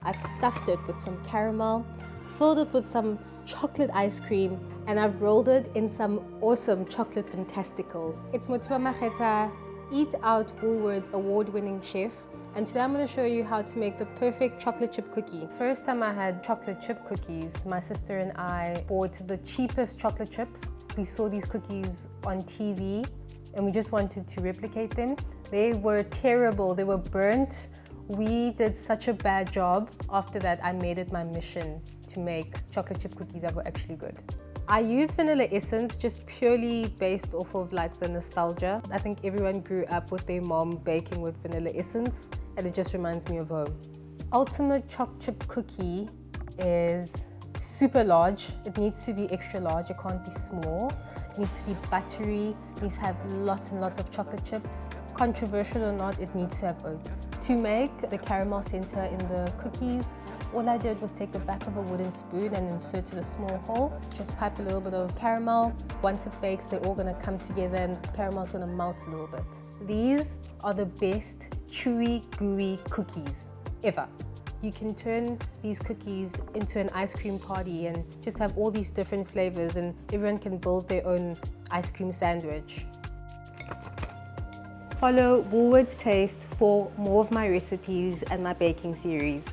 I've stuffed it with some caramel, filled it with some chocolate ice cream, and I've rolled it in some awesome chocolate fantasticals. It's Motheba Makhetha, Eat Out Woolworths award-winning chef, and today I'm going to show you how to make the perfect chocolate chip cookie. First time I had chocolate chip cookies, my sister and I bought the cheapest chocolate chips. We saw these cookies on TV and we just wanted to replicate them. They were terrible, they were burnt. We did such a bad job. After that, I made it my mission to make chocolate chip cookies that were actually good. I used vanilla essence just purely based off of like the nostalgia. I think everyone grew up with their mom baking with vanilla essence and it just reminds me of home. Ultimate choc chip cookie is super large. It needs to be extra large, it can't be small. It needs to be buttery, it needs to have lots and lots of chocolate chips. Controversial or not, it needs to have oats. To make the caramel center in the cookies, all I did was take the back of a wooden spoon and insert a small hole. Just pipe a little bit of caramel. Once it bakes, they're all gonna come together and the caramel's gonna melt a little bit. These are the best chewy, gooey cookies ever. You can turn these cookies into an ice cream party and just have all these different flavors and everyone can build their own ice cream sandwich. Follow Woolworths Taste for more of my recipes and my baking series.